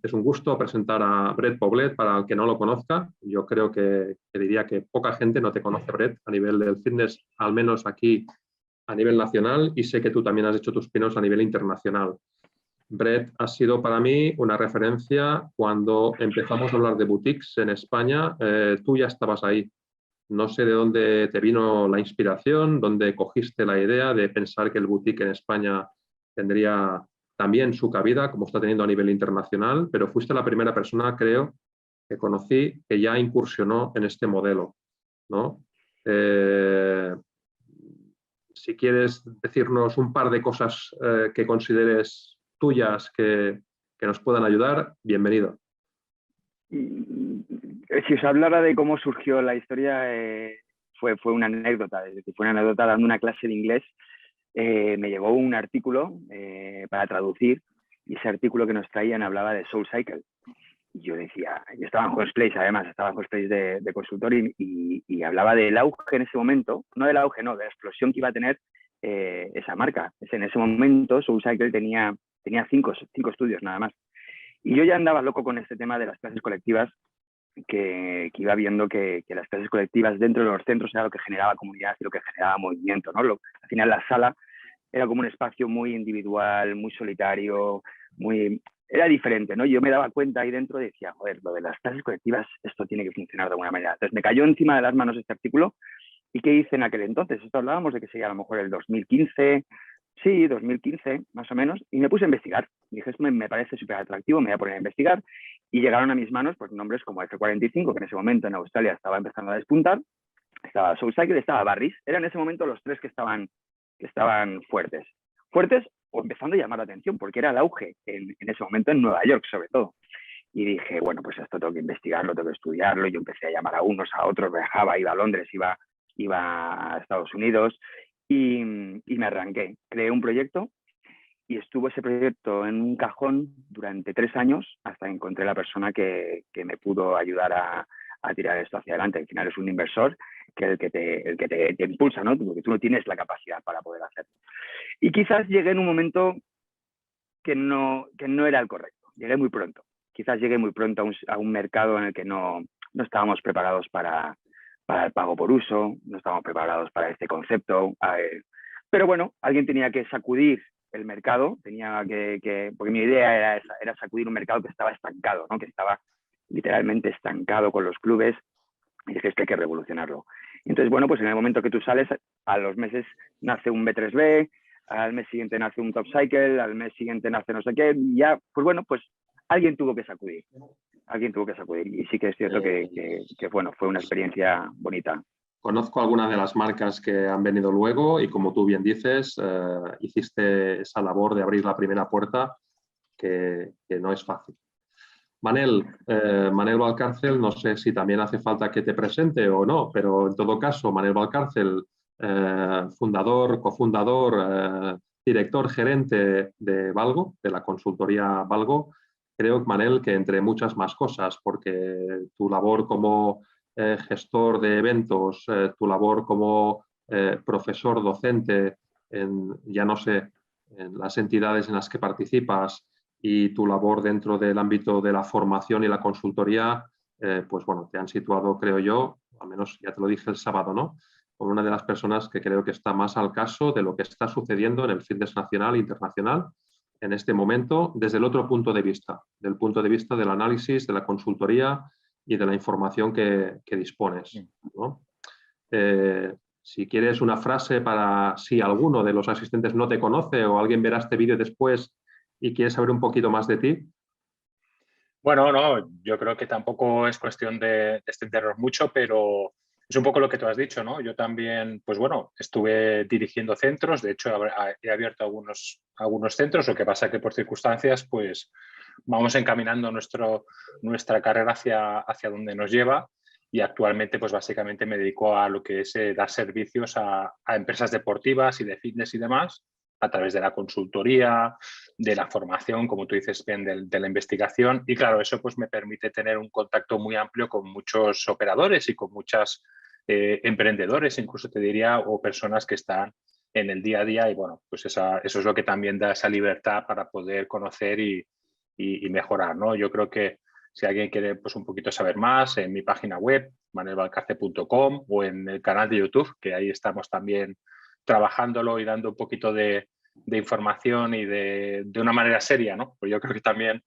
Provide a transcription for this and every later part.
es un gusto presentar a Brett Poblet para el que no lo conozca. Yo creo que diría que poca gente no te conoce, Brett, a nivel del fitness, al menos aquí a nivel nacional, y sé que tú también has hecho tus pinos a nivel internacional. Brett ha sido para mí una referencia cuando empezamos a hablar de boutiques en España. Tú ya estabas ahí. No sé de dónde te vino la inspiración, dónde cogiste la idea de pensar que el boutique en España tendría también su cabida, como está teniendo a nivel internacional, pero fuiste la primera persona, creo, que conocí que ya incursionó en este modelo, ¿no? Si quieres decirnos un par de cosas que consideres tuyas que nos puedan ayudar, bienvenido. Si os hablara de cómo surgió la historia, fue una anécdota. Es decir, fue una anécdota dando una clase de inglés. Me llegó un artículo para traducir, y ese artículo que nos traían hablaba de SoulCycle. Y yo decía, yo estaba en Hostplace, además, estaba en Hostplace de consultor, y hablaba del auge en ese momento, no del auge, no, de la explosión que iba a tener esa marca. En ese momento SoulCycle tenía cinco estudios nada más. Y yo ya andaba loco con este tema de las clases colectivas, que iba viendo que las clases colectivas dentro de los centros era lo que generaba comunidad y lo que generaba movimiento, ¿no? Al final la sala era como un espacio muy individual, muy solitario, era diferente, ¿no? Yo me daba cuenta ahí dentro y decía, joder, lo de las clases colectivas, esto tiene que funcionar de alguna manera. Entonces me cayó encima de las manos este artículo. ¿Y qué hice en aquel entonces? Esto hablábamos de que sería a lo mejor el 2015, sí, 2015 más o menos, y me puse a investigar. Dije, esto me parece súper atractivo, me voy a poner a investigar, y llegaron a mis manos pues nombres como F45, que en ese momento en Australia estaba empezando a despuntar, estaba SoulCycle, estaba Barry's. Eran en ese momento los tres que estaban fuertes o empezando a llamar la atención, porque era el auge en ese momento en Nueva York, sobre todo. Y dije, bueno, pues esto tengo que investigarlo, tengo que estudiarlo. Yo empecé a llamar a unos, a otros, viajaba, iba a Londres, iba a Estados Unidos, y me arranqué. Creé un proyecto, y estuvo ese proyecto en un cajón durante 3 años hasta que encontré la persona que me pudo ayudar a tirar esto hacia adelante. Al final es un inversor que el que te impulsa, ¿no? Porque tú no tienes la capacidad para poder hacerlo. Y quizás llegué en un momento que no era el correcto. Llegué muy pronto. Quizás llegué muy pronto a un mercado en el que no estábamos preparados para el pago por uso, no estábamos preparados para este concepto. Pero bueno, alguien tenía que sacudir el mercado, porque mi idea era sacudir un mercado que estaba estancado, ¿no? Que estaba literalmente estancado con los clubes, y dije, es que hay que revolucionarlo. Entonces, bueno, pues en el momento que tú sales, a los meses nace un B3B, al mes siguiente nace un TopCycle, al mes siguiente nace no sé qué, y ya, pues bueno, pues alguien tuvo que sacudir. Y sí que es cierto que bueno, fue una experiencia bonita. Conozco algunas de las marcas que han venido luego y, como tú bien dices, hiciste esa labor de abrir la primera puerta, que no es fácil. Manel Valcárcel, no sé si también hace falta que te presente o no, pero en todo caso, Manel Valcárcel, fundador, cofundador, director gerente de Valgo, de la consultoría Valgo. Creo, Manel, que entre muchas más cosas, porque tu labor como gestor de eventos, tu labor como profesor docente ya no sé, en las entidades en las que participas, y tu labor dentro del ámbito de la formación y la consultoría, pues bueno, te han situado, creo yo, al menos ya te lo dije el sábado, ¿no?, como una de las personas que creo que está más al caso de lo que está sucediendo en el fitness nacional e internacional en este momento, desde el otro punto de vista, del punto de vista del análisis, de la consultoría y de la información que dispones, ¿no? Si quieres una frase para si alguno de los asistentes no te conoce o alguien verá este vídeo después y quiere saber un poquito más de ti. Bueno, no, yo creo que tampoco es cuestión de extendernos mucho, pero es un poco lo que tú has dicho, ¿no? Yo también, pues bueno, estuve dirigiendo centros, de hecho he abierto algunos centros, lo que pasa que por circunstancias, pues vamos encaminando nuestra carrera hacia donde nos lleva, y actualmente, pues básicamente me dedico a lo que es dar servicios a empresas deportivas y de fitness y demás, a través de la consultoría, de la formación, como tú dices bien, de la investigación. Y claro, eso pues me permite tener un contacto muy amplio con muchos operadores y con muchos emprendedores, incluso te diría, o personas que están en el día a día. Y bueno, pues eso es lo que también da esa libertad para poder conocer y y mejorar, ¿no? Yo creo que si alguien quiere pues, un poquito saber más, en mi página web, manuelvalcarce.com, o en el canal de YouTube, que ahí estamos también trabajándolo y dando un poquito de información y de una manera seria, ¿no? Pues yo creo que también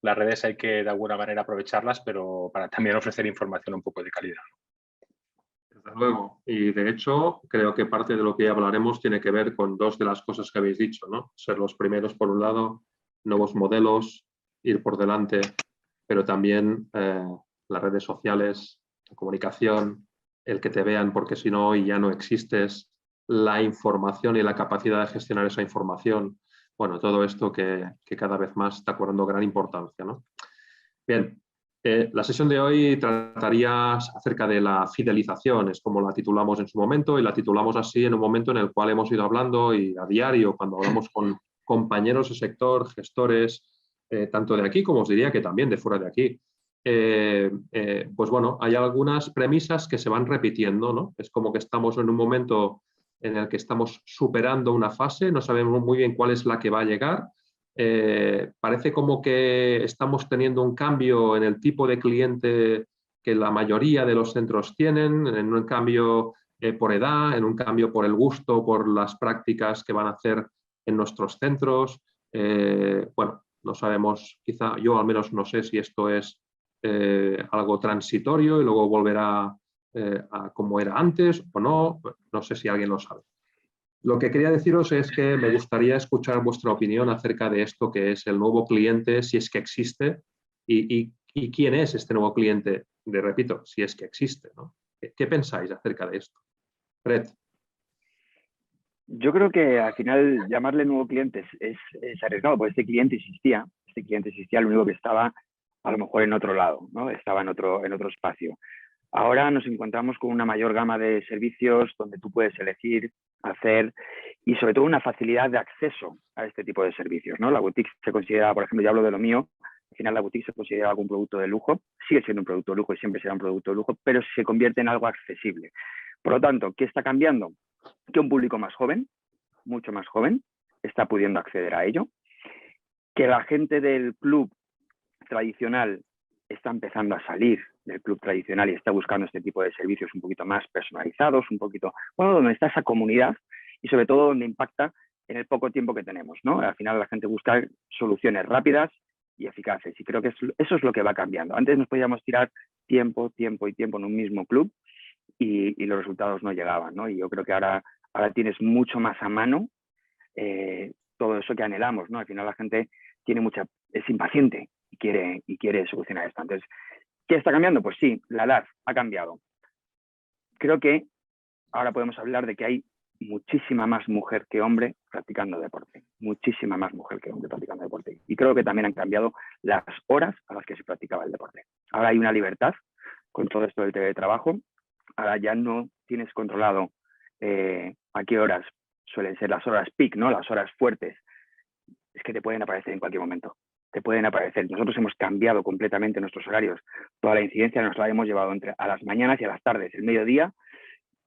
las redes hay que de alguna manera aprovecharlas, pero para también ofrecer información un poco de calidad. Desde luego. Y de hecho, creo que parte de lo que hablaremos tiene que ver con dos de las cosas que habéis dicho, ¿no? Ser los primeros por un lado, nuevos modelos, ir por delante, pero también las redes sociales, la comunicación, el que te vean porque si no y ya no existes, la información y la capacidad de gestionar esa información. Bueno, todo esto que cada vez más está cobrando gran importancia, ¿no? Bien, la sesión de hoy trataría acerca de la fidelización, es como la titulamos en su momento, y la titulamos así en un momento en el cual hemos ido hablando y a diario, cuando hablamos con compañeros de sector, gestores, tanto de aquí como os diría que también de fuera de aquí. Pues bueno, hay algunas premisas que se van repitiendo, ¿no? Es como que estamos en un momento en el que estamos superando una fase, no sabemos muy bien cuál es la que va a llegar. Parece como que estamos teniendo un cambio en el tipo de cliente que la mayoría de los centros tienen, en un cambio por edad, en un cambio por el gusto, por las prácticas que van a hacer en nuestros centros. Bueno, no sabemos, quizá yo al menos no sé si esto es algo transitorio y luego volverá a como era antes o no, no sé si alguien lo sabe. Lo que quería deciros es que me gustaría escuchar vuestra opinión acerca de esto que es el nuevo cliente, si es que existe, y quién es este nuevo cliente, repito, si es que existe, ¿no? ¿Qué pensáis acerca de esto? Fred. Yo creo que al final llamarle nuevo cliente es arriesgado, porque este cliente existía, lo único que estaba a lo mejor en otro lado, ¿no? Estaba en otro espacio. Ahora nos encontramos con una mayor gama de servicios donde tú puedes elegir, hacer y sobre todo una facilidad de acceso a este tipo de servicios, ¿no? La boutique se considera, por ejemplo, yo hablo de lo mío, al final la boutique se considera algún producto de lujo, sigue siendo un producto de lujo y siempre será un producto de lujo, pero se convierte en algo accesible. Por lo tanto, ¿qué está cambiando? Que un público más joven, mucho más joven, está pudiendo acceder a ello, que la gente del club tradicional está empezando a salir del club tradicional y está buscando este tipo de servicios un poquito más personalizados, un poquito, bueno, donde está esa comunidad y sobre todo donde impacta en el poco tiempo que tenemos, ¿no? Al final la gente busca soluciones rápidas y eficaces y creo que eso es lo que va cambiando. Antes nos podíamos tirar tiempo en un mismo club y los resultados no llegaban, ¿no? Y yo creo que ahora tienes mucho más a mano todo eso que anhelamos, ¿no? Al final la gente es impaciente y quiere solucionar esto. Entonces, ¿qué está cambiando? Pues sí, la edad ha cambiado. Creo que ahora podemos hablar de que hay muchísima más mujer que hombre practicando deporte. Muchísima más mujer que hombre practicando deporte. Y creo que también han cambiado las horas a las que se practicaba el deporte. Ahora hay una libertad con todo esto del teletrabajo. Ahora ya no tienes controlado a qué horas suelen ser las horas peak, ¿no? Las horas fuertes. Es que te pueden aparecer en cualquier momento. Te pueden aparecer. Nosotros hemos cambiado completamente nuestros horarios. Toda la incidencia nos la hemos llevado a las mañanas y a las tardes. El mediodía,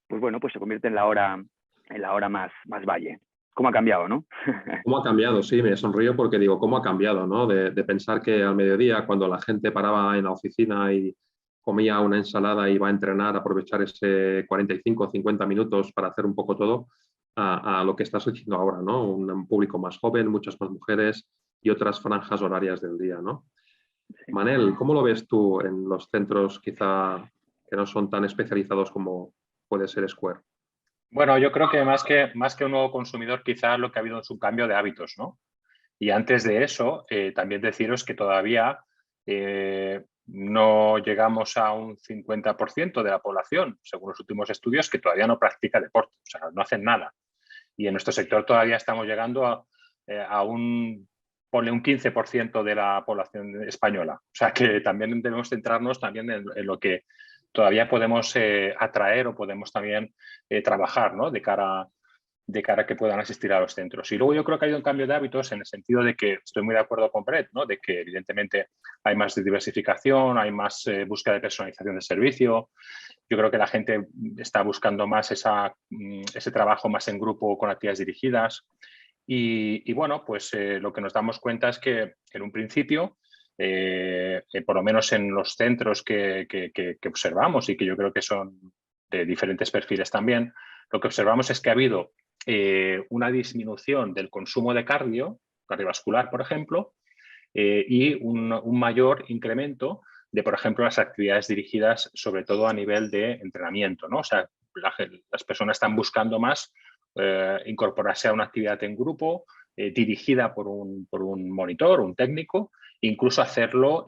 pues bueno, pues se convierte en la hora más valle. ¿Cómo ha cambiado, no? ¿Cómo ha cambiado? Sí, me sonrío porque digo, ¿cómo ha cambiado, no? De pensar que al mediodía, cuando la gente paraba en la oficina y comía una ensalada y iba a entrenar, aprovechar ese 45 o 50 minutos para hacer un poco todo, a lo que estás diciendo ahora, ¿no? Un público más joven, muchas más mujeres y otras franjas horarias del día, ¿no? Sí. Manel, ¿cómo lo ves tú en los centros quizá que no son tan especializados como puede ser Square? Bueno, yo creo que más que un nuevo consumidor, quizás lo que ha habido es un cambio de hábitos, ¿no? Y antes de eso, también deciros que todavía no llegamos a un 50% de la población, según los últimos estudios, que todavía no practica deporte, o sea, no hacen nada. Y en nuestro sector todavía estamos llegando a ponle un 15% de la población española. O sea, que también debemos centrarnos también en lo que todavía podemos atraer o podemos también trabajar, ¿no? de cara a que puedan asistir a los centros. Y luego yo creo que ha habido un cambio de hábitos en el sentido de que estoy muy de acuerdo con Brett, ¿no? De que evidentemente hay más diversificación, hay más búsqueda de personalización del servicio. Yo creo que la gente está buscando más ese trabajo más en grupo con actividades dirigidas. Y bueno, pues lo que nos damos cuenta es que en un principio, por lo menos en los centros que observamos y que yo creo que son de diferentes perfiles también, lo que observamos es que ha habido una disminución del consumo de cardiovascular, por ejemplo, y un mayor incremento de, por ejemplo, las actividades dirigidas sobre todo a nivel de entrenamiento, ¿no? O sea, las personas están buscando más incorporarse a una actividad en grupo dirigida por un monitor, un técnico, incluso hacerlo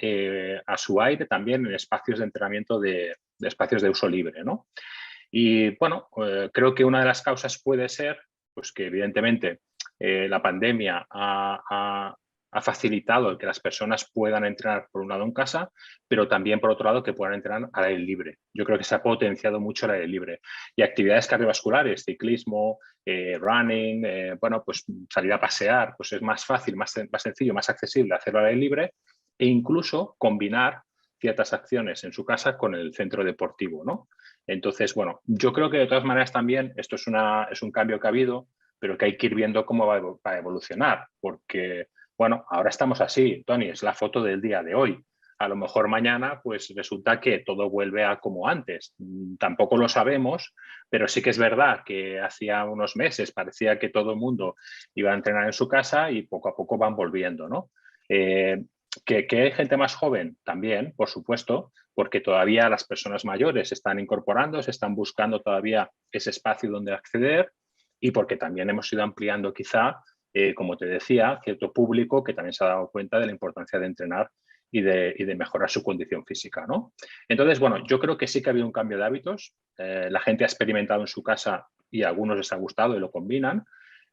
a su aire también en espacios de entrenamiento de espacios de uso libre, ¿no? Y bueno, creo que una de las causas puede ser pues, que evidentemente la pandemia ha facilitado el que las personas puedan entrenar por un lado en casa, pero también por otro lado que puedan entrenar al aire libre. Yo creo que se ha potenciado mucho el aire libre. Y actividades cardiovasculares, ciclismo, running, bueno, pues salir a pasear, pues es más fácil, más sencillo, más accesible hacerlo al aire libre e incluso combinar ciertas acciones en su casa con el centro deportivo, ¿no? Entonces, bueno, yo creo que de todas maneras también esto es un cambio que ha habido, pero que hay que ir viendo cómo va a evolucionar, porque, bueno, ahora estamos así, Tony, es la foto del día de hoy. A lo mejor mañana, pues resulta que todo vuelve a como antes. Tampoco lo sabemos, pero sí que es verdad que hacía unos meses parecía que todo el mundo iba a entrenar en su casa y poco a poco van volviendo, ¿no? ¿Que hay gente más joven? También, por supuesto, porque todavía las personas mayores se están incorporando, se están buscando todavía ese espacio donde acceder y porque también hemos ido ampliando quizá, como te decía, cierto público que también se ha dado cuenta de la importancia de entrenar y de mejorar su condición física, ¿no? Entonces, bueno, yo creo que sí que ha habido un cambio de hábitos. La gente ha experimentado en su casa y a algunos les ha gustado y lo combinan.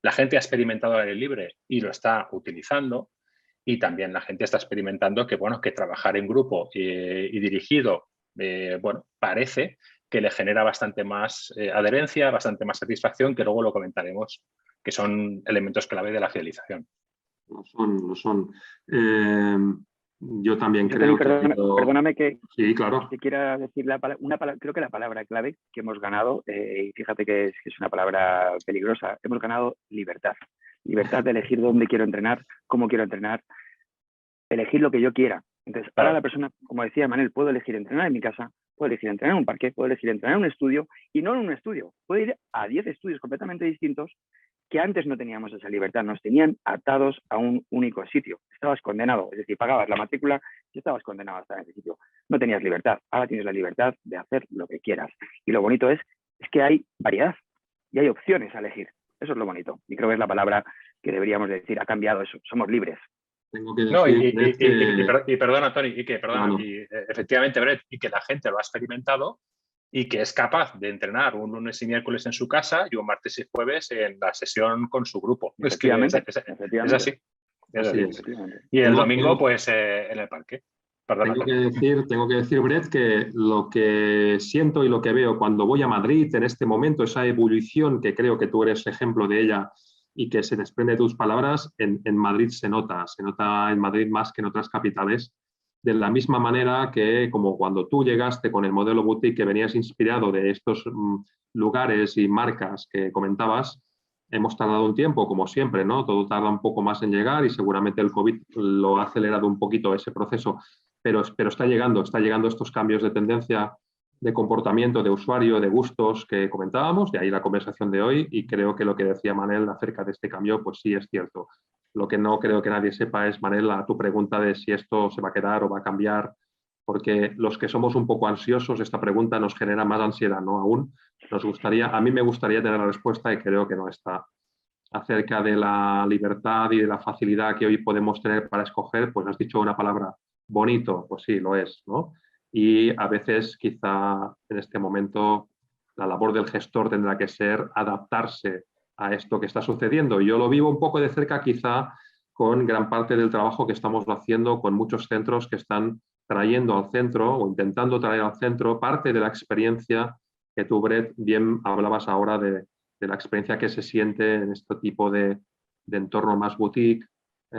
La gente ha experimentado al aire libre y lo está utilizando. Y también la gente está experimentando que, bueno, que trabajar en grupo y dirigido, bueno, parece que le genera bastante más adherencia, bastante más satisfacción, que luego lo comentaremos, que son elementos clave de la fidelización. Lo son. Yo también Yo creo también, que... perdóname que Sí, claro. quiera decir creo que la palabra clave que hemos ganado, y fíjate que es una palabra peligrosa, hemos ganado libertad. Libertad de elegir dónde quiero entrenar, cómo quiero entrenar, elegir lo que yo quiera. Entonces, ahora la persona, como decía Manel, puedo elegir entrenar en mi casa, puedo elegir entrenar en un parque, puedo elegir entrenar en un estudio, y no en un estudio. Puedo ir a 10 estudios completamente distintos que antes no teníamos esa libertad, nos tenían atados a un único sitio. Estabas condenado, es decir, pagabas la matrícula y estabas condenado a estar en ese sitio. No tenías libertad, ahora tienes la libertad de hacer lo que quieras. Y lo bonito es que hay variedad y hay opciones a elegir. Eso es lo bonito. Y creo que es la palabra que deberíamos decir, ha cambiado eso, somos libres. Tengo que No, decir, y perdona, Tony, no. Efectivamente, Brett, y que la gente lo ha experimentado y que es capaz de entrenar un lunes y miércoles en su casa y un martes y jueves en la sesión con su grupo. Es que es así. Así es. Y el domingo, pues, en el parque. Perdona, Tengo que decir, Brett, que lo que siento y lo que veo cuando voy a Madrid en este momento, esa ebullición que creo que tú eres ejemplo de ella y que se desprende de tus palabras, en Madrid se nota en Madrid más que en otras capitales, de la misma manera que como cuando tú llegaste con el modelo boutique que venías inspirado de estos lugares y marcas que comentabas, hemos tardado un tiempo, como siempre, ¿no? Todo tarda un poco más en llegar y seguramente el COVID lo ha acelerado un poquito ese proceso, pero está llegando estos cambios de tendencia, de comportamiento de usuario, de gustos que comentábamos, de ahí la conversación de hoy, y creo que lo que decía Manel acerca de este cambio, pues sí es cierto. Lo que no creo que nadie sepa es, Manel, a tu pregunta de si esto se va a quedar o va a cambiar, porque los que somos un poco ansiosos, esta pregunta nos genera más ansiedad, ¿no? Aún a mí me gustaría tener la respuesta y creo que no está. Acerca de la libertad y de la facilidad que hoy podemos tener para escoger, pues has dicho una palabra, bonito, pues sí, lo es, ¿no? Y a veces quizá en este momento la labor del gestor tendrá que ser adaptarse a esto que está sucediendo. Yo lo vivo un poco de cerca quizá con gran parte del trabajo que estamos haciendo con muchos centros que están trayendo al centro o intentando traer al centro parte de la experiencia que tú, Brett, bien hablabas ahora de la experiencia que se siente en este tipo de entorno más boutique,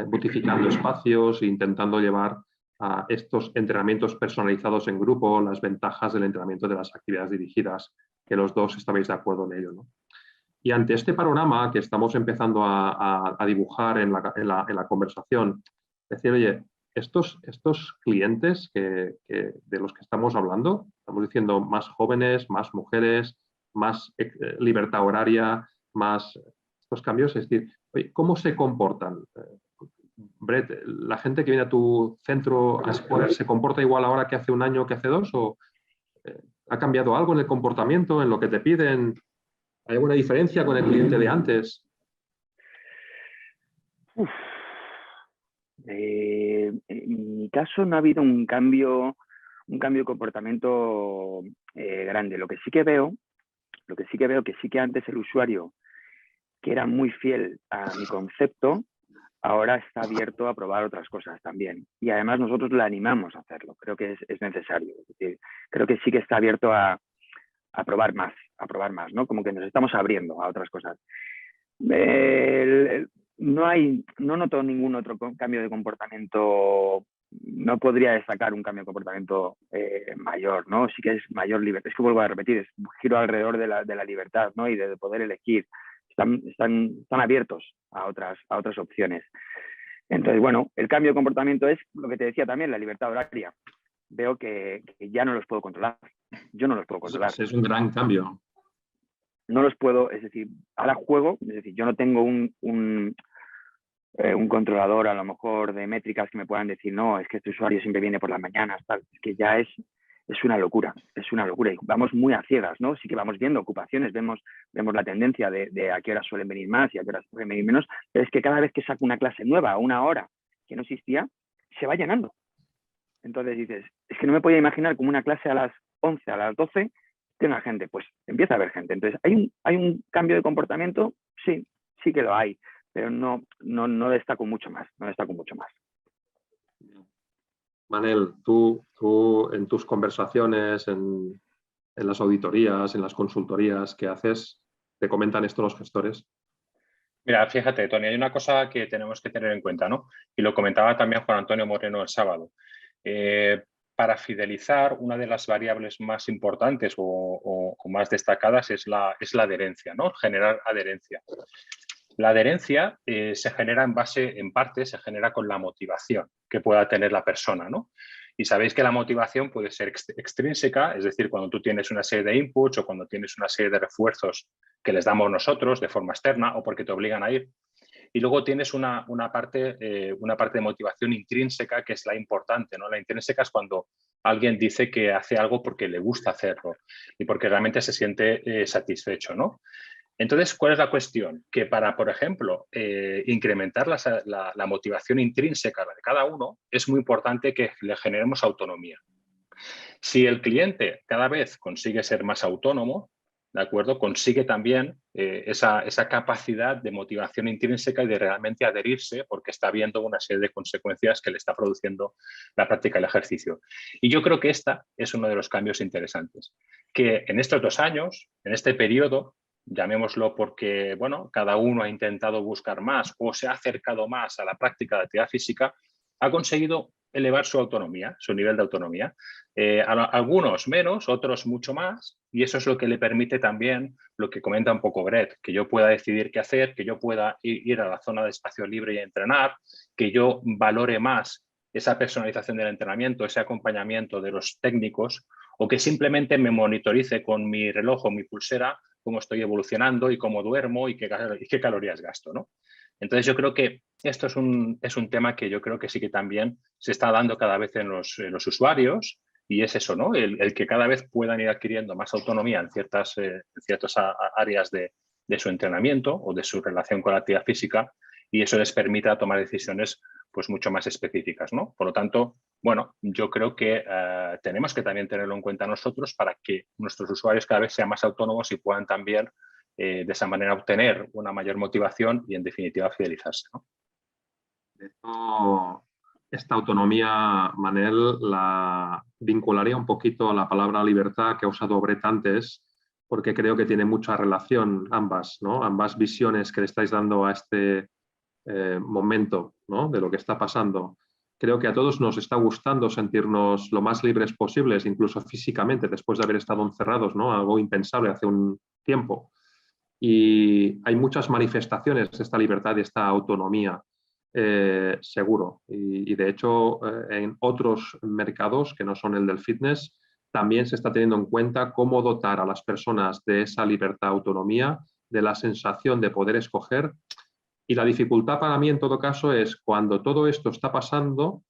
boutificando espacios e intentando llevar a estos entrenamientos personalizados en grupo, las ventajas del entrenamiento de las actividades dirigidas, que los dos estabais de acuerdo en ello, ¿no? Y ante este panorama que estamos empezando a dibujar en la conversación, decir, oye, estos clientes de los que estamos hablando, estamos diciendo más jóvenes, más mujeres, más libertad horaria, más estos cambios, es decir, oye, ¿cómo se comportan? Brett, ¿la gente que viene a tu centro a exponer se comporta igual ahora que hace un año, que hace 2? ¿O ha cambiado algo en el comportamiento, en lo que te piden? ¿Hay alguna diferencia con el cliente de antes? En mi caso no ha habido un cambio de comportamiento grande. Lo que sí que veo, que sí que antes el usuario, que era muy fiel a mi concepto, ahora está abierto a probar otras cosas también. Y además nosotros le animamos a hacerlo. Creo que es necesario. Es decir, creo que sí que está abierto a probar más, ¿no? Como que nos estamos abriendo a otras cosas. No noto ningún otro cambio de comportamiento. No podría destacar un cambio de comportamiento mayor, ¿no? Sí que es mayor libertad. Es que vuelvo a repetir, es un giro alrededor de la libertad, ¿no? Y de poder elegir. Están abiertos a otras opciones. Entonces, bueno, el cambio de comportamiento es lo que te decía también, la libertad horaria. Veo que ya no los puedo controlar. Yo no los puedo controlar. Es un gran cambio. No los puedo, es decir, ahora juego, es decir, yo no tengo un controlador a lo mejor de métricas que me puedan decir, no, es que este usuario siempre viene por las mañanas, tal. Es que ya es una locura, y vamos muy a ciegas, ¿no? Sí que vamos viendo ocupaciones, vemos la tendencia de a qué horas suelen venir más y a qué horas suelen venir menos, pero es que cada vez que saco una clase nueva, una hora que no existía, se va llenando. Entonces dices, es que no me podía imaginar como una clase a las 11, a las 12, tenga gente, pues empieza a haber gente. Entonces, ¿hay un cambio de comportamiento? Sí que lo hay, pero no destaco mucho más, Manel, tú en tus conversaciones, en las auditorías, en las consultorías que haces, ¿te comentan esto los gestores? Mira, fíjate, Tony, hay una cosa que tenemos que tener en cuenta, ¿no? Y lo comentaba también Juan Antonio Moreno el sábado. Para fidelizar, una de las variables más importantes o más destacadas es la adherencia, ¿no? Generar adherencia. La adherencia se genera en parte, se genera con la motivación que pueda tener la persona, ¿no? Y sabéis que la motivación puede ser extrínseca, es decir, cuando tú tienes una serie de inputs o cuando tienes una serie de refuerzos que les damos nosotros de forma externa o porque te obligan a ir. Y luego tienes una parte de motivación intrínseca que es la importante, ¿no? La intrínseca es cuando alguien dice que hace algo porque le gusta hacerlo y porque realmente se siente satisfecho, ¿no? Entonces, ¿cuál es la cuestión? Que para, por ejemplo, incrementar la motivación intrínseca de cada uno, es muy importante que le generemos autonomía. Si el cliente cada vez consigue ser más autónomo, ¿de acuerdo? Consigue también esa capacidad de motivación intrínseca y de realmente adherirse porque está viendo una serie de consecuencias que le está produciendo la práctica del ejercicio. Y yo creo que esta es uno de los cambios interesantes, que en estos 2 años, en este periodo, llamémoslo porque, bueno, cada uno ha intentado buscar más o se ha acercado más a la práctica de actividad física, ha conseguido elevar su autonomía, su nivel de autonomía. Algunos menos, otros mucho más, y eso es lo que le permite también lo que comenta un poco Brett, que yo pueda decidir qué hacer, que yo pueda ir a la zona de espacio libre y entrenar, que yo valore más esa personalización del entrenamiento, ese acompañamiento de los técnicos, o que simplemente me monitorice con mi reloj o mi pulsera cómo estoy evolucionando y cómo duermo y qué calorías gasto, ¿no? Entonces yo creo que esto es un tema que yo creo que sí que también se está dando cada vez en los usuarios y es eso, ¿no? El que cada vez puedan ir adquiriendo más autonomía en ciertas áreas de su entrenamiento o de su relación con la actividad física y eso les permita tomar decisiones pues mucho más específicas, ¿no? Por lo tanto, bueno, yo creo que tenemos que también tenerlo en cuenta nosotros para que nuestros usuarios cada vez sean más autónomos y puedan también de esa manera obtener una mayor motivación y en definitiva fidelizarse, ¿no? De hecho, esta autonomía, Manel, la vincularía un poquito a la palabra libertad que ha usado Brett antes, porque creo que tiene mucha relación ambas, ¿no? Ambas visiones que le estáis dando a este momento, ¿no? De lo que está pasando. Creo que a todos nos está gustando sentirnos lo más libres posibles, incluso físicamente, después de haber estado encerrados, ¿no? Algo impensable hace un tiempo. Y hay muchas manifestaciones de esta libertad y esta autonomía, seguro. Y de hecho, en otros mercados que no son el del fitness, también se está teniendo en cuenta cómo dotar a las personas de esa libertad, autonomía, de la sensación de poder escoger. Y la dificultad para mí, en todo caso, es cuando todo esto está pasando,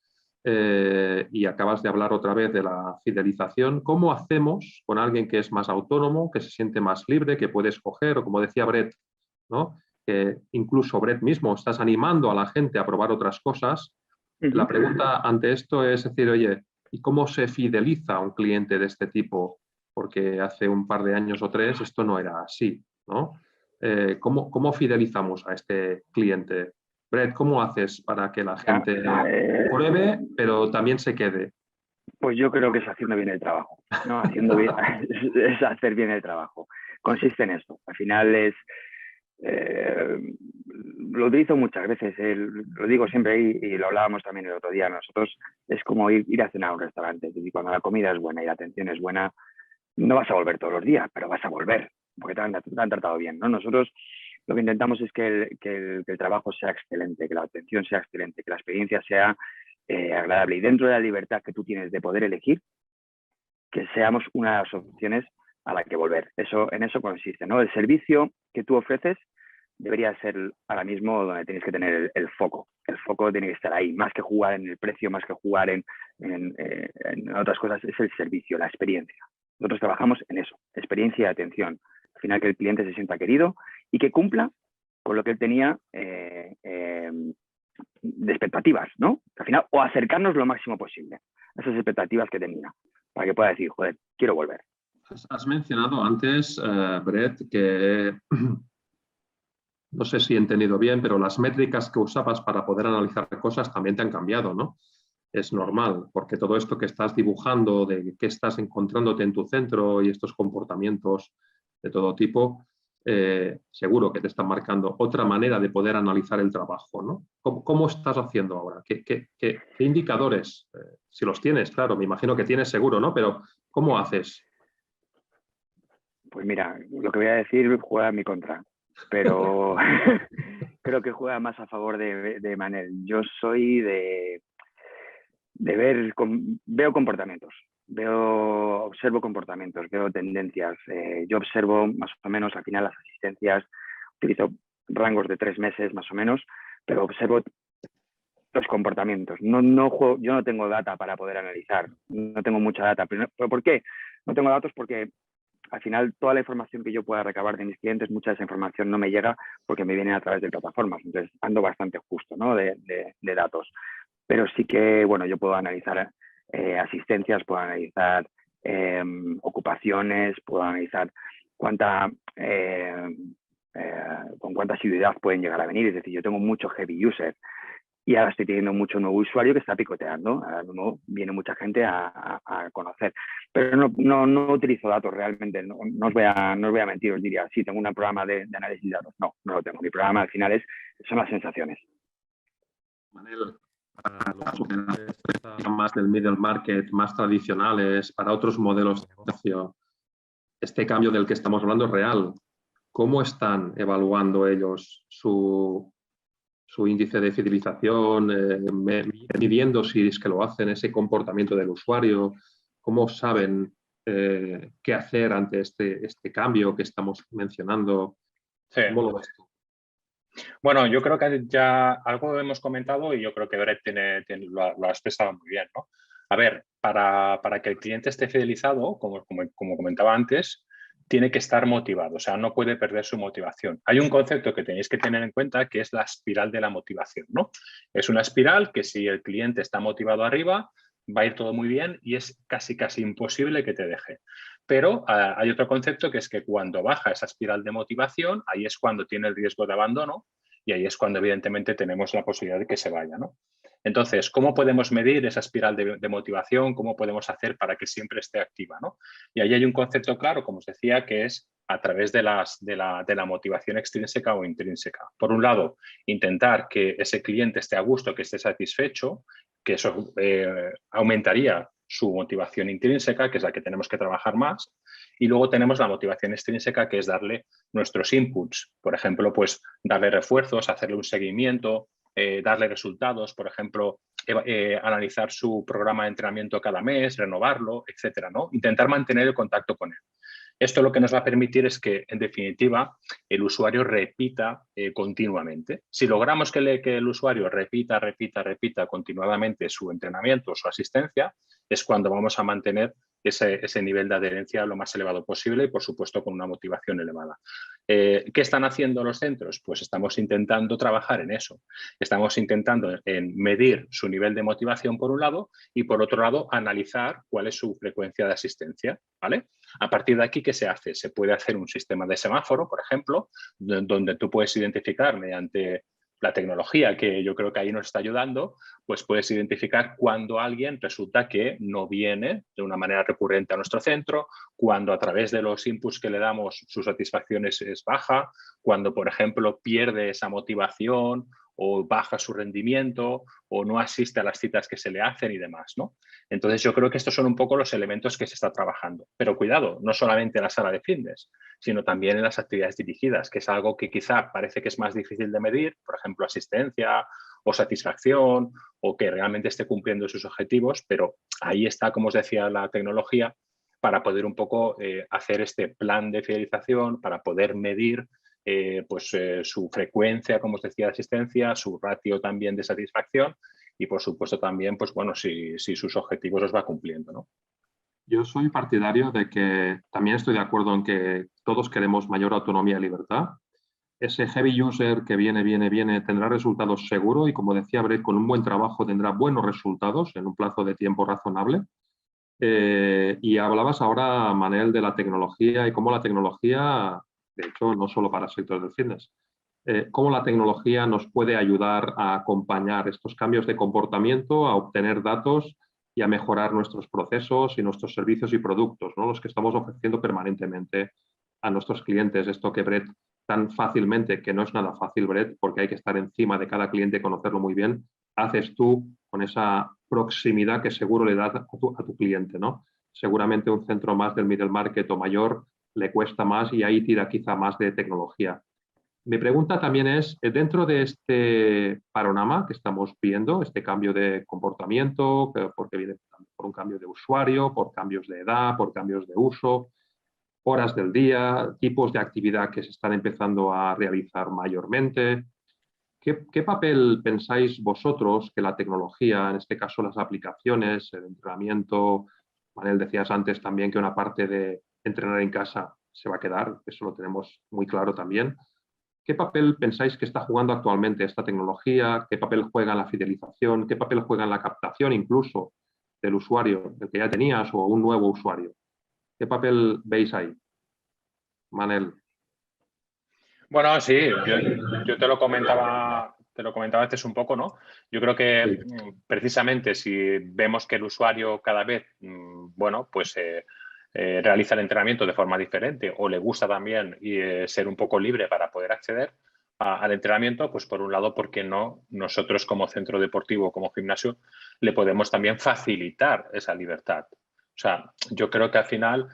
y acabas de hablar otra vez de la fidelización, ¿cómo hacemos con alguien que es más autónomo, que se siente más libre, que puede escoger, o como decía Brett, ¿no? Que incluso Brett mismo estás animando a la gente a probar otras cosas? La pregunta ante esto es decir, oye, ¿y cómo se fideliza a un cliente de este tipo? Porque hace un par de años o 3 esto no era así, ¿no? ¿Cómo fidelizamos a este cliente? Brett, ¿cómo haces para que la gente pruebe, pero también se quede? Pues yo creo que es haciendo bien el trabajo, ¿no? Haciendo bien, es hacer bien el trabajo. Consiste en esto. Al final es, lo utilizo muchas veces, lo digo siempre y lo hablábamos también el otro día. Nosotros es como ir a cenar a un restaurante. Es decir, cuando la comida es buena y la atención es buena, no vas a volver todos los días, pero vas a volver porque te han tratado bien, ¿no? Nosotros lo que intentamos es que el trabajo sea excelente, que la atención sea excelente, que la experiencia sea agradable, y dentro de la libertad que tú tienes de poder elegir, que seamos una de las opciones a la que volver. En eso consiste, ¿no? El servicio que tú ofreces debería ser ahora mismo donde tienes que tener el foco. El foco tiene que estar ahí, más que jugar en el precio, más que jugar en otras cosas, es el servicio, la experiencia. Nosotros trabajamos en eso, experiencia y atención. Al final, que el cliente se sienta querido y que cumpla con lo que él tenía de expectativas, ¿no? Al final, o acercarnos lo máximo posible a esas expectativas que tenía, para que pueda decir, joder, quiero volver. Has mencionado antes, Brett, que no sé si he entendido bien, pero las métricas que usabas para poder analizar cosas también te han cambiado, ¿no? Es normal, porque todo esto que estás dibujando, de qué estás encontrándote en tu centro y estos comportamientos de todo tipo, seguro que te están marcando otra manera de poder analizar el trabajo, ¿no? ¿Cómo estás haciendo ahora? ¿Qué indicadores? Si los tienes, claro, me imagino que tienes seguro, ¿no? Pero ¿cómo haces? Pues mira, lo que voy a decir juega en mi contra, pero creo que juega más a favor de Manel. Yo soy de ver, veo comportamientos, observo comportamientos, veo tendencias. Yo observo más o menos, al final las asistencias, utilizo rangos de 3 meses más o menos, pero observo los comportamientos. Yo no tengo data para poder analizar, no tengo mucha data. ¿Pero por qué? No tengo datos porque al final toda la información que yo pueda recabar de mis clientes, mucha de esa información no me llega porque me viene a través de plataformas. Entonces ando bastante justo, ¿no? de datos. Pero sí que, bueno, yo puedo analizar asistencias, puedo analizar ocupaciones, puedo analizar con cuánta asiduidad pueden llegar a venir. Es decir, yo tengo mucho heavy user y ahora estoy teniendo mucho nuevo usuario que está picoteando. Ahora mismo viene mucha gente a conocer. Pero no utilizo datos realmente. No os voy a mentir, os diría, sí, tengo un programa de análisis de datos. No lo tengo. Mi programa al final son las sensaciones. Manel, para los modelos más del middle market, más tradicionales, para otros modelos de negocio, este cambio del que estamos hablando es real. ¿Cómo están evaluando ellos su índice de fidelización, midiendo si es que lo hacen, ese comportamiento del usuario? ¿Cómo saben qué hacer ante este cambio que estamos mencionando? Sí. ¿Cómo lo ves tú? Bueno, yo creo que ya algo hemos comentado y yo creo que Brett lo ha expresado muy bien, ¿no? A ver, para que el cliente esté fidelizado, como comentaba antes, tiene que estar motivado, o sea, no puede perder su motivación. Hay un concepto que tenéis que tener en cuenta que es la espiral de la motivación, ¿no? Es una espiral que si el cliente está motivado arriba, va a ir todo muy bien y es casi imposible que te deje. Pero hay otro concepto que es que cuando baja esa espiral de motivación, ahí es cuando tiene el riesgo de abandono y ahí es cuando evidentemente tenemos la posibilidad de que se vaya, ¿no? Entonces, ¿cómo podemos medir esa espiral de motivación? ¿Cómo podemos hacer para que siempre esté activa, ¿no? Y ahí hay un concepto claro, como os decía, que es a través de la motivación extrínseca o intrínseca. Por un lado, intentar que ese cliente esté a gusto, que esté satisfecho, que eso aumentaría su motivación intrínseca, que es la que tenemos que trabajar más, y luego tenemos la motivación extrínseca, que es darle nuestros inputs, por ejemplo, pues darle refuerzos, hacerle un seguimiento, darle resultados, por ejemplo, analizar su programa de entrenamiento cada mes, renovarlo, etcétera, ¿no? Intentar mantener el contacto con él. Esto lo que nos va a permitir es que, en definitiva, el usuario repita continuamente. Si logramos que el usuario repita continuadamente su entrenamiento o su asistencia, es cuando vamos a mantener ese nivel de adherencia lo más elevado posible y, por supuesto, con una motivación elevada. ¿Qué están haciendo los centros? Pues estamos intentando trabajar en eso. Estamos intentando medir su nivel de motivación por un lado y, por otro lado, analizar cuál es su frecuencia de asistencia, ¿vale? A partir de aquí, ¿qué se hace? Se puede hacer un sistema de semáforo, por ejemplo, donde tú puedes identificar mediante la tecnología, que yo creo que ahí nos está ayudando, pues puedes identificar cuando alguien resulta que no viene de una manera recurrente a nuestro centro, cuando a través de los inputs que le damos su satisfacción es baja, cuando, por ejemplo, pierde esa motivación o baja su rendimiento o no asiste a las citas que se le hacen y demás, ¿no? Entonces yo creo que estos son un poco los elementos que se está trabajando. Pero cuidado, no solamente en la sala de fitness, sino también en las actividades dirigidas, que es algo que quizá parece que es más difícil de medir, por ejemplo, asistencia o satisfacción o que realmente esté cumpliendo sus objetivos, pero ahí está, como os decía, la tecnología para poder un poco hacer este plan de fidelización, para poder medir su frecuencia, como os decía, de asistencia, su ratio también de satisfacción y, por supuesto, también, pues bueno, si sus objetivos los va cumpliendo, ¿no? Yo soy partidario de que también estoy de acuerdo en que todos queremos mayor autonomía y libertad. Ese heavy user que viene, tendrá resultados seguro y, como decía Brett, con un buen trabajo tendrá buenos resultados en un plazo de tiempo razonable. Y hablabas ahora, Manel, de la tecnología y cómo la tecnología, de hecho, no solo para el sector del fitness, cómo la tecnología nos puede ayudar a acompañar estos cambios de comportamiento, a obtener datos y a mejorar nuestros procesos y nuestros servicios y productos, ¿no? Los que estamos ofreciendo permanentemente a nuestros clientes. Esto que Brett tan fácilmente, que no es nada fácil, Brett, porque hay que estar encima de cada cliente y conocerlo muy bien, haces tú con esa proximidad que seguro le das a tu cliente, ¿no? Seguramente un centro más del middle market o mayor le cuesta más y ahí tira quizá más de tecnología. Mi pregunta también es, dentro de este panorama que estamos viendo, este cambio de comportamiento, porque viene por un cambio de usuario, por cambios de edad, por cambios de uso, horas del día, tipos de actividad que se están empezando a realizar mayormente, ¿qué papel pensáis vosotros que la tecnología, en este caso las aplicaciones, el entrenamiento, Manel, decías antes también que una parte de entrenar en casa se va a quedar, eso lo tenemos muy claro también. ¿Qué papel pensáis que está jugando actualmente esta tecnología? ¿Qué papel juega en la fidelización? ¿Qué papel juega en la captación incluso del usuario, del que ya tenías o un nuevo usuario? ¿Qué papel veis ahí? Manel. Bueno, sí, yo te lo comentaba antes un poco, ¿no? Yo creo que precisamente si vemos que el usuario cada vez, bueno, pues realiza el entrenamiento de forma diferente o le gusta también ser un poco libre para poder acceder al entrenamiento, pues por un lado, ¿por qué no nosotros como centro deportivo, como gimnasio, le podemos también facilitar esa libertad? O sea, yo creo que al final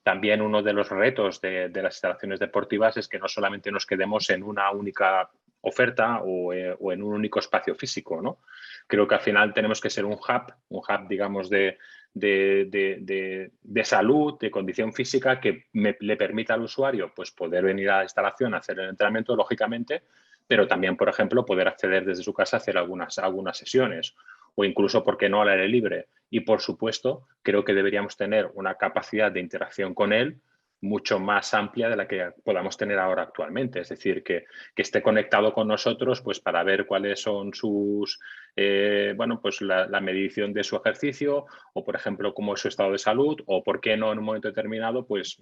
también uno de los retos de las instalaciones deportivas es que no solamente nos quedemos en una única oferta o en un único espacio físico, ¿no? Creo que al final tenemos que ser un hub, digamos, de salud, de condición física que le permita al usuario pues, poder venir a la instalación a hacer el entrenamiento, lógicamente, pero también, por ejemplo, poder acceder desde su casa a hacer algunas sesiones o incluso, ¿por qué no?, al aire libre. Y, por supuesto, creo que deberíamos tener una capacidad de interacción con él mucho más amplia de la que podamos tener ahora actualmente. Es decir, que esté conectado con nosotros pues, para ver cuáles son sus, bueno, pues la medición de su ejercicio o, por ejemplo, cómo es su estado de salud o, por qué no, en un momento determinado, pues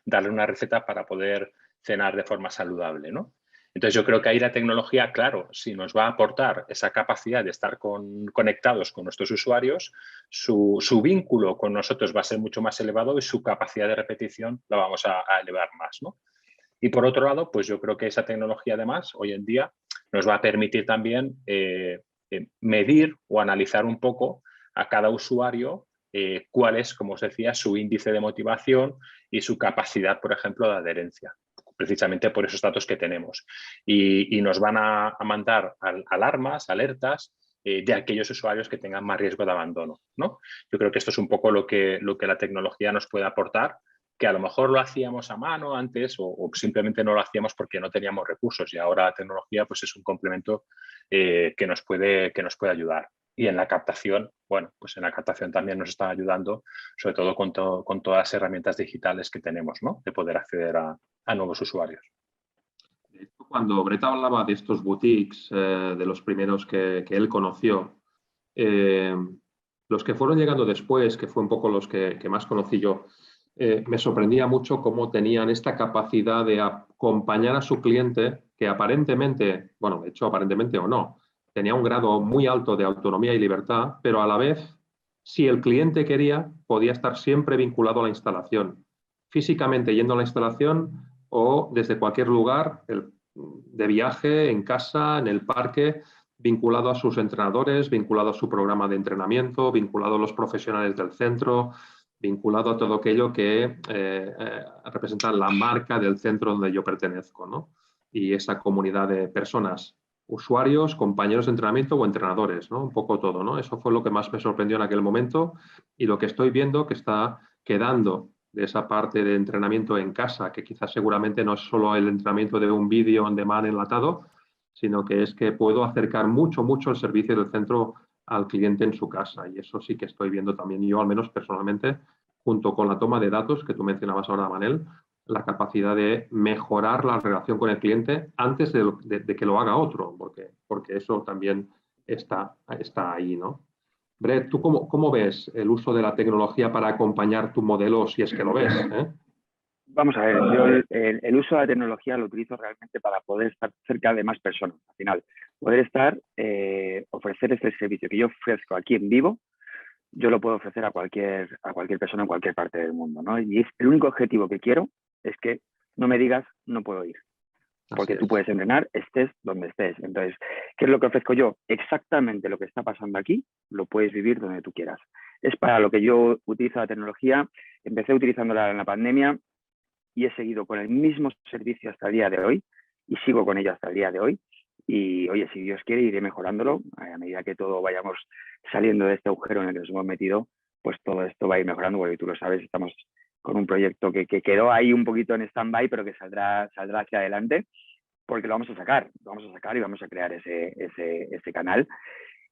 darle una receta para poder cenar de forma saludable, ¿no? Entonces, yo creo que ahí la tecnología, claro, si nos va a aportar esa capacidad de estar conectados con nuestros usuarios, su vínculo con nosotros va a ser mucho más elevado y su capacidad de repetición la vamos a elevar más, ¿no? Y por otro lado, pues yo creo que esa tecnología, además, hoy en día nos va a permitir también medir o analizar un poco a cada usuario cuál es, como os decía, su índice de motivación y su capacidad, por ejemplo, de adherencia, precisamente por esos datos que tenemos. Y nos van a mandar alarmas, alertas de aquellos usuarios que tengan más riesgo de abandono, ¿no? Yo creo que esto es un poco lo que la tecnología nos puede aportar, que a lo mejor lo hacíamos a mano antes o simplemente no lo hacíamos porque no teníamos recursos, y ahora la tecnología pues es un complemento que nos puede ayudar. Y en la captación, bueno, pues en la captación también nos está ayudando, sobre todo con todas las herramientas digitales que tenemos, ¿no? De poder acceder a nuevos usuarios. Cuando Brett hablaba de estos boutiques, de los primeros que él conoció, los que fueron llegando después, que fue un poco los que más conocí yo, me sorprendía mucho cómo tenían esta capacidad de acompañar a su cliente, que aparentemente, bueno, de hecho aparentemente o no, tenía un grado muy alto de autonomía y libertad, pero a la vez, si el cliente quería, podía estar siempre vinculado a la instalación, físicamente yendo a la instalación o desde cualquier lugar, de viaje, en casa, en el parque, vinculado a sus entrenadores, vinculado a su programa de entrenamiento, vinculado a los profesionales del centro, vinculado a todo aquello que representa la marca del centro donde yo pertenezco, ¿no? Y esa comunidad de personas, usuarios, compañeros de entrenamiento o entrenadores, ¿no? Un poco todo, ¿no? Eso fue lo que más me sorprendió en aquel momento y lo que estoy viendo que está quedando de esa parte de entrenamiento en casa, que quizás seguramente no es solo el entrenamiento de un vídeo on demand enlatado, sino que es que puedo acercar mucho el servicio del centro al cliente en su casa. Y eso sí que estoy viendo también yo, al menos personalmente, junto con la toma de datos que tú mencionabas ahora, Manel, la capacidad de mejorar la relación con el cliente antes de que lo haga otro, porque eso también está ahí, ¿no? Brett, ¿tú cómo ves el uso de la tecnología para acompañar tu modelo, si es que lo ves? Vamos a ver, yo el uso de la tecnología lo utilizo realmente para poder estar cerca de más personas. Al final, poder ofrecer este servicio que yo ofrezco aquí en vivo, yo lo puedo ofrecer a cualquier persona en cualquier parte del mundo, ¿no? Y el único objetivo que quiero es que no me digas no puedo ir. Porque tú puedes entrenar, estés donde estés. Entonces, ¿qué es lo que ofrezco yo? Exactamente lo que está pasando aquí, lo puedes vivir donde tú quieras. Es para lo que yo utilizo la tecnología. Empecé utilizándola en la pandemia y he seguido con el mismo servicio hasta el día de hoy y sigo con ello hasta el día de hoy. Y, oye, si Dios quiere, iré mejorándolo. A medida que todo vayamos saliendo de este agujero en el que nos hemos metido, pues todo esto va a ir mejorando, porque tú lo sabes, estamos con un proyecto que quedó ahí un poquito en stand-by, pero que saldrá hacia adelante, porque lo vamos a sacar y vamos a crear ese canal.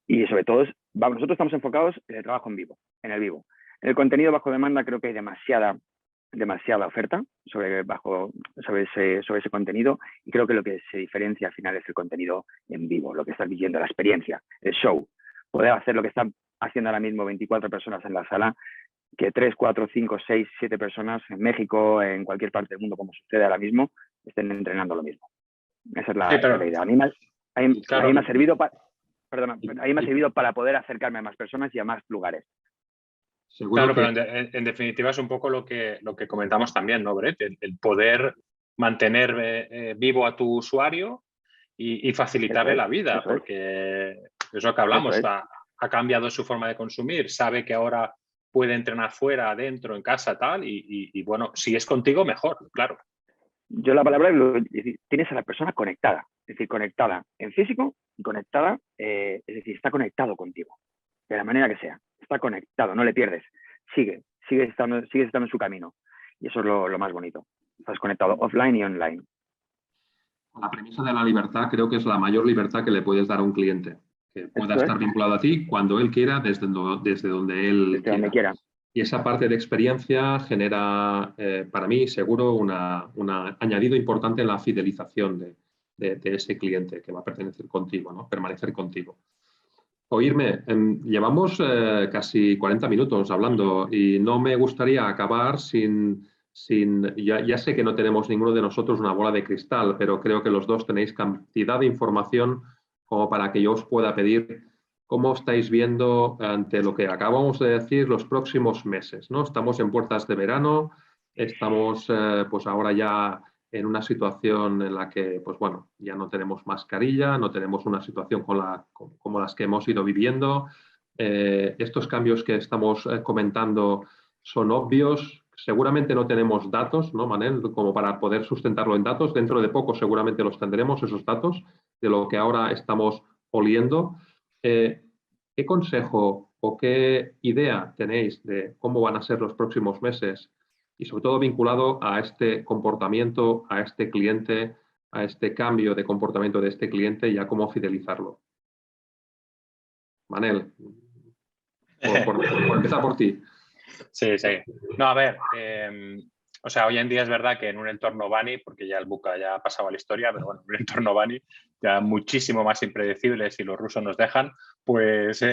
Y sobre todo, nosotros estamos enfocados en el trabajo en vivo, en el vivo. En el contenido bajo demanda creo que hay demasiada oferta sobre ese contenido, y creo que lo que se diferencia al final es el contenido en vivo, lo que estás viviendo, la experiencia, el show. Poder hacer lo que están haciendo ahora mismo 24 personas en la sala, que 3, 4, 5, 6, 7 personas en México, en cualquier parte del mundo, como sucede ahora mismo, estén entrenando lo mismo. Esa es la idea. A mí me ha servido para poder acercarme a más personas y a más lugares. Claro, pero en definitiva es un poco lo que comentamos también, ¿no, Brett? El poder mantener vivo a tu usuario y facilitarle la vida, porque es lo que hablamos, ha cambiado su forma de consumir, sabe que ahora puede entrenar fuera, adentro, en casa, tal, y bueno, si es contigo, mejor, claro. Yo la palabra tienes a la persona conectada, es decir, conectada en físico y conectada, es decir, está conectado contigo, de la manera que sea, está conectado, no le pierdes, sigue estando en su camino, y eso es lo más bonito, estás conectado offline y online. La premisa de la libertad creo que es la mayor libertad que le puedes dar a un cliente, que pueda estar vinculado a ti cuando él quiera, desde donde él quiera. Y esa parte de experiencia genera, para mí, seguro, un añadido importante en la fidelización de ese cliente que va a pertenecer contigo, ¿no? Permanecer contigo. Oírme, llevamos casi 40 minutos hablando y no me gustaría acabar ya sé que no tenemos ninguno de nosotros una bola de cristal, pero creo que los dos tenéis cantidad de información como para que yo os pueda pedir cómo estáis viendo ante lo que acabamos de decir los próximos meses, ¿no? Estamos en puertas de verano, estamos pues ahora ya en una situación en la que, pues bueno, ya no tenemos mascarilla, no tenemos una situación como las que hemos ido viviendo, Estos cambios que estamos comentando son obvios. Seguramente no tenemos datos, ¿no, Manel? Como para poder sustentarlo en datos. Dentro de poco seguramente los tendremos, esos datos, de lo que ahora estamos oliendo. ¿Qué consejo o qué idea tenéis de cómo van a ser los próximos meses? Y sobre todo vinculado a este comportamiento, a este cliente, a este cambio de comportamiento de este cliente y a cómo fidelizarlo. Manel, por empezar por ti. Sí, sí. No, a ver, o sea, hoy en día es verdad que en un entorno Bunny, porque ya el Buca ya ha pasado a la historia, pero bueno, en un entorno Bunny ya muchísimo más impredecible, si los rusos nos dejan, pues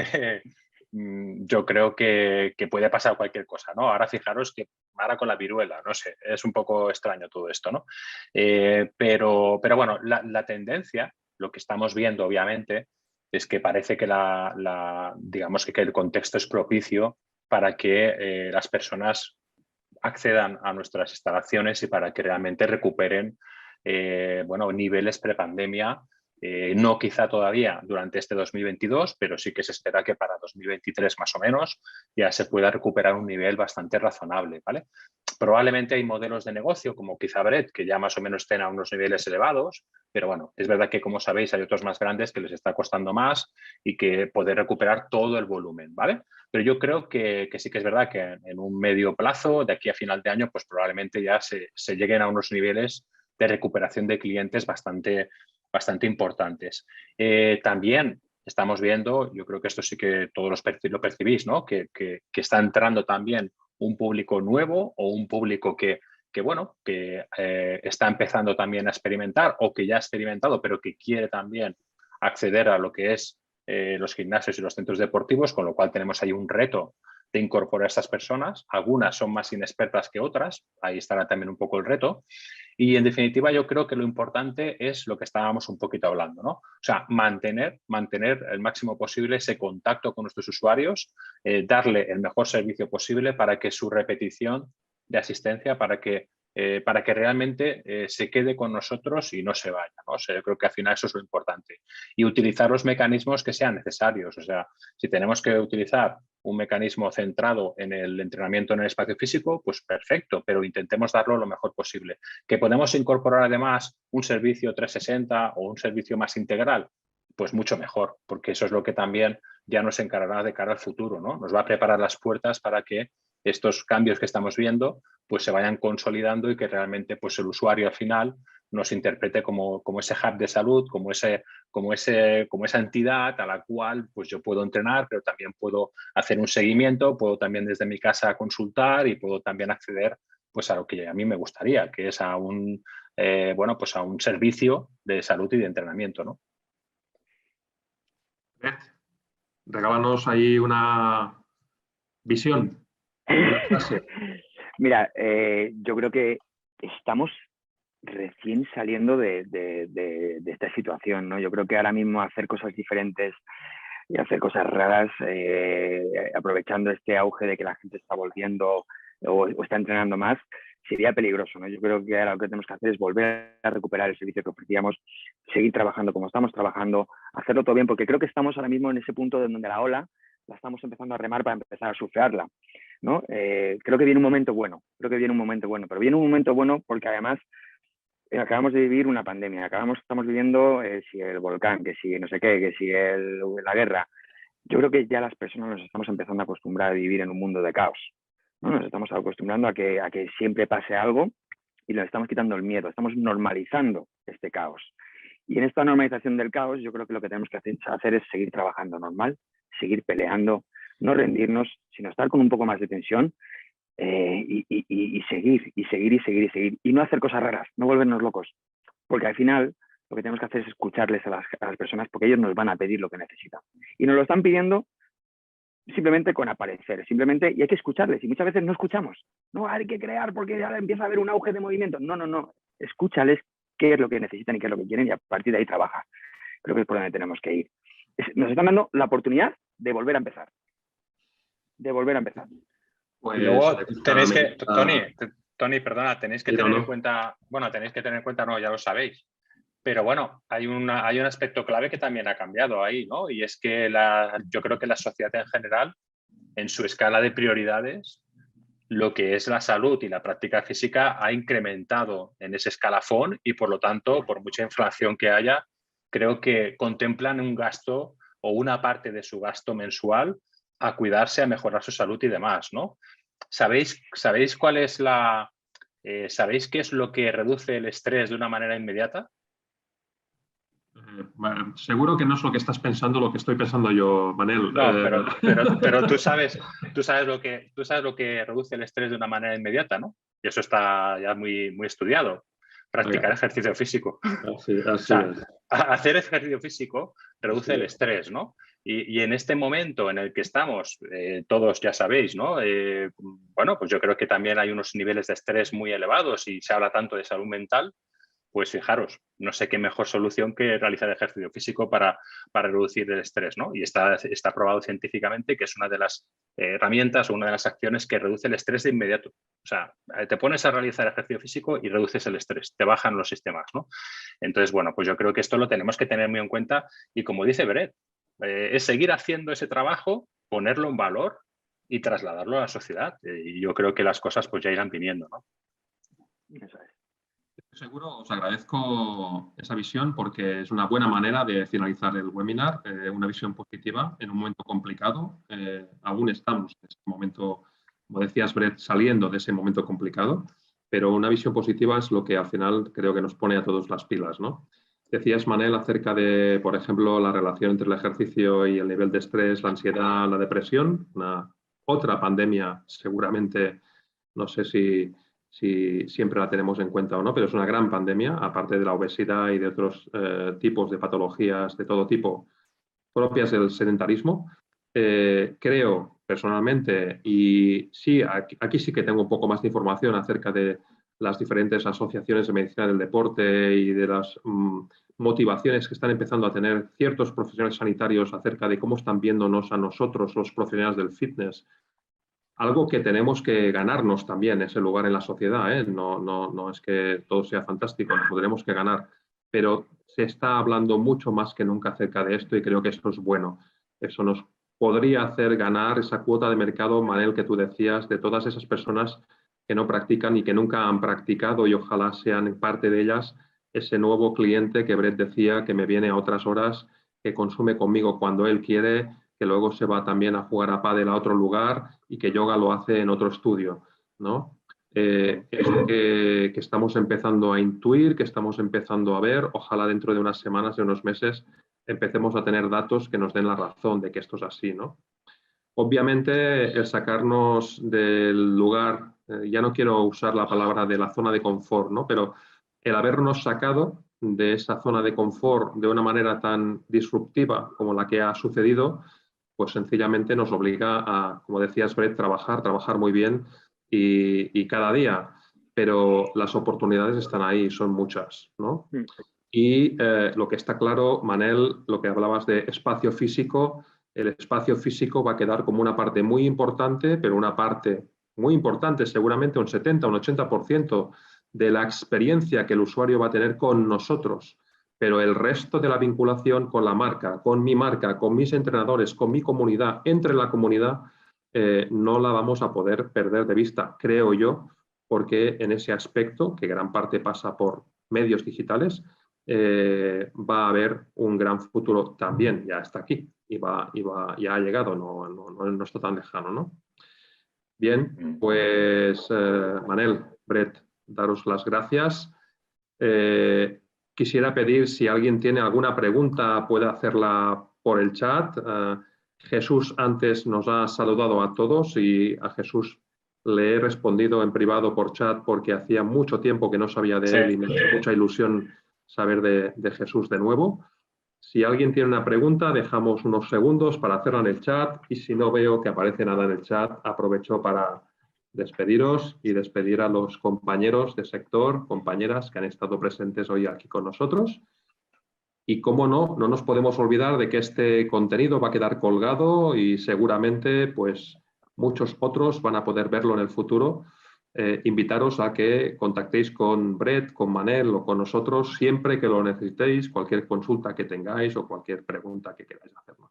yo creo que puede pasar cualquier cosa, ¿no? Ahora fijaros que ahora con la viruela, no sé, es un poco extraño todo esto, ¿no? Pero bueno, la tendencia, lo que estamos viendo obviamente, es que parece que digamos que el contexto es propicio para que las personas accedan a nuestras instalaciones y para que realmente recuperen bueno, niveles prepandemia. No quizá todavía durante este 2022, pero sí que se espera que para 2023 más o menos ya se pueda recuperar un nivel bastante razonable, ¿vale? Probablemente hay modelos de negocio como quizá Bread que ya más o menos estén a unos niveles elevados, pero bueno, es verdad que como sabéis hay otros más grandes que les está costando más y que poder recuperar todo el volumen, ¿vale? Pero yo creo que sí que es verdad que en un medio plazo, de aquí a final de año, pues probablemente ya se lleguen a unos niveles de recuperación de clientes bastante importantes. También estamos viendo, yo creo que esto sí que todos lo percibís, ¿no? Que está entrando también un público nuevo o un público que está empezando también a experimentar o que ya ha experimentado, pero que quiere también acceder a lo que es los gimnasios y los centros deportivos, con lo cual tenemos ahí un reto de incorporar a estas personas. Algunas son más inexpertas que otras, ahí estará también un poco el reto. Y en definitiva yo creo que lo importante es lo que estábamos un poquito hablando, ¿no? O sea, mantener el máximo posible ese contacto con nuestros usuarios, darle el mejor servicio posible para que su repetición de asistencia, para que realmente se quede con nosotros y no se vaya, ¿no? O sea, yo creo que al final eso es lo importante. Y utilizar los mecanismos que sean necesarios. O sea, si tenemos que utilizar un mecanismo centrado en el entrenamiento en el espacio físico, pues perfecto, pero intentemos darlo lo mejor posible. ¿Que podemos incorporar además un servicio 360 o un servicio más integral? Pues mucho mejor, porque eso es lo que también ya nos encargará de cara al futuro, ¿no? Nos va a preparar las puertas para que estos cambios que estamos viendo pues se vayan consolidando y que realmente pues el usuario al final nos interprete como ese hub de salud, como esa entidad a la cual pues yo puedo entrenar, pero también puedo hacer un seguimiento, puedo también desde mi casa consultar y puedo también acceder pues a lo que a mí me gustaría, que es a un servicio de salud y de entrenamiento, ¿no? Regálanos ahí una visión, una frase. Mira, yo creo que estamos recién saliendo de esta situación, ¿no? Yo creo que ahora mismo hacer cosas diferentes y hacer cosas raras, aprovechando este auge de que la gente está volviendo o está entrenando más, sería peligroso, ¿no? Yo creo que ahora lo que tenemos que hacer es volver a recuperar el servicio que ofrecíamos, seguir trabajando como estamos trabajando, hacerlo todo bien, porque creo que estamos ahora mismo en ese punto donde la ola la estamos empezando a remar para empezar a surfearla, ¿no? Creo que viene un momento bueno, pero viene un momento bueno porque además acabamos de vivir una pandemia, estamos viviendo si el volcán, que si no sé qué, que si la guerra. Yo creo que ya las personas nos estamos empezando a acostumbrar a vivir en un mundo de caos, ¿no? Nos estamos acostumbrando a que siempre pase algo y nos estamos quitando el miedo, estamos normalizando este caos. Y en esta normalización del caos yo creo que lo que tenemos que hacer es seguir trabajando normal, seguir peleando, no rendirnos, sino estar con un poco más de tensión y seguir. Y no hacer cosas raras, no volvernos locos. Porque al final lo que tenemos que hacer es escucharles a las personas porque ellos nos van a pedir lo que necesitan. Y nos lo están pidiendo simplemente con aparecer, simplemente, y hay que escucharles. Y muchas veces no escuchamos. No, hay que crear porque ya empieza a haber un auge de movimiento. No. Escúchales qué es lo que necesitan y qué es lo que quieren y a partir de ahí trabaja. Creo que es por donde tenemos que ir. Nos están dando la oportunidad de volver a empezar. Pues, y luego tenéis que, Tony, perdona, tenéis que tener en cuenta, no, ya lo sabéis, Pero bueno, hay un aspecto clave que también ha cambiado ahí, ¿no? Y es que yo creo que la sociedad en general, en su escala de prioridades, lo que es la salud y la práctica física ha incrementado en ese escalafón y, por lo tanto, por mucha inflación que haya, creo que contemplan un gasto o una parte de su gasto mensual a cuidarse, a mejorar su salud y demás, ¿no? ¿Sabéis cuál es ¿sabéis qué es lo que reduce el estrés de una manera inmediata? Bueno, seguro que no es lo que estás pensando, lo que estoy pensando yo, Manel. No, pero tú sabes lo que reduce el estrés de una manera inmediata, ¿no? Y eso está ya muy, muy estudiado. Practicar ejercicio físico. Así O sea, es. hacer ejercicio físico reduce el Así es. estrés, ¿no? Y en este momento en el que estamos, todos ya sabéis, ¿no? Bueno, pues yo creo que también hay unos niveles de estrés muy elevados y se habla tanto de salud mental. Pues fijaros, no sé qué mejor solución que realizar ejercicio físico para reducir el estrés, ¿no? Y está probado científicamente que es una de las herramientas o una de las acciones que reduce el estrés de inmediato. O sea, te pones a realizar ejercicio físico y reduces el estrés, te bajan los sistemas, ¿no? Entonces, bueno, pues yo creo que esto lo tenemos que tener muy en cuenta y, como dice Beret, es seguir haciendo ese trabajo, ponerlo en valor y trasladarlo a la sociedad. Y yo creo que las cosas pues ya irán viniendo, ¿no? Eso es. Seguro os agradezco esa visión porque es una buena manera de finalizar el webinar, una visión positiva en un momento complicado. Aún estamos en este momento, como decías, Brett, saliendo de ese momento complicado, pero una visión positiva es lo que al final creo que nos pone a todos las pilas, ¿no? Decías, Manel, acerca de, por ejemplo, la relación entre el ejercicio y el nivel de estrés, la ansiedad, la depresión, otra pandemia seguramente, no sé si siempre la tenemos en cuenta o no, pero es una gran pandemia, aparte de la obesidad y de otros tipos de patologías de todo tipo propias del sedentarismo. Creo personalmente, y sí, aquí sí que tengo un poco más de información acerca de las diferentes asociaciones de medicina del deporte y de las motivaciones que están empezando a tener ciertos profesionales sanitarios acerca de cómo están viéndonos a nosotros, los profesionales del fitness, algo que tenemos que ganarnos también, ese lugar en la sociedad, ¿eh? No es que todo sea fantástico, nos lo tenemos que ganar, pero se está hablando mucho más que nunca acerca de esto y creo que esto es bueno. Eso nos podría hacer ganar esa cuota de mercado, Manel, que tú decías, de todas esas personas que no practican y que nunca han practicado y ojalá sean parte de ellas ese nuevo cliente que Brett decía que me viene a otras horas, que consume conmigo cuando él quiere, que luego se va también a jugar a pádel a otro lugar y que yoga lo hace en otro estudio, ¿no? Eso que estamos empezando a intuir, que estamos empezando a ver, ojalá dentro de unas semanas, de unos meses, empecemos a tener datos que nos den la razón de que esto es así, ¿no? Obviamente, el sacarnos del lugar, ya no quiero usar la palabra de la zona de confort, ¿no? Pero el habernos sacado de esa zona de confort de una manera tan disruptiva como la que ha sucedido, pues sencillamente nos obliga a, como decías, Brett, trabajar muy bien y cada día. Pero las oportunidades están ahí, son muchas, ¿no? Y lo que está claro, Manel, lo que hablabas de espacio físico, el espacio físico va a quedar como una parte muy importante, pero una parte muy importante, seguramente un 70, un 80% de la experiencia que el usuario va a tener con nosotros. Pero el resto de la vinculación con la marca, con mis entrenadores, con mi comunidad, entre la comunidad, no la vamos a poder perder de vista, creo yo, porque en ese aspecto, que gran parte pasa por medios digitales, va a haber un gran futuro también, ya está aquí y ya ha llegado, no está tan lejano, ¿no? Bien, pues Manel, Brett, daros las gracias. Quisiera pedir si alguien tiene alguna pregunta, puede hacerla por el chat. Jesús antes nos ha saludado a todos y a Jesús le he respondido en privado por chat porque hacía mucho tiempo que no sabía de él y me hace mucha ilusión saber de Jesús de nuevo. Si alguien tiene una pregunta, dejamos unos segundos para hacerla en el chat y si no veo que aparece nada en el chat, aprovecho para despediros y despedir a los compañeros de sector, compañeras que han estado presentes hoy aquí con nosotros. Y cómo no nos podemos olvidar de que este contenido va a quedar colgado y seguramente pues muchos otros van a poder verlo en el futuro invitaros a que contactéis con Brett, con Manel o con nosotros siempre que lo necesitéis, cualquier consulta que tengáis o cualquier pregunta que queráis hacernos.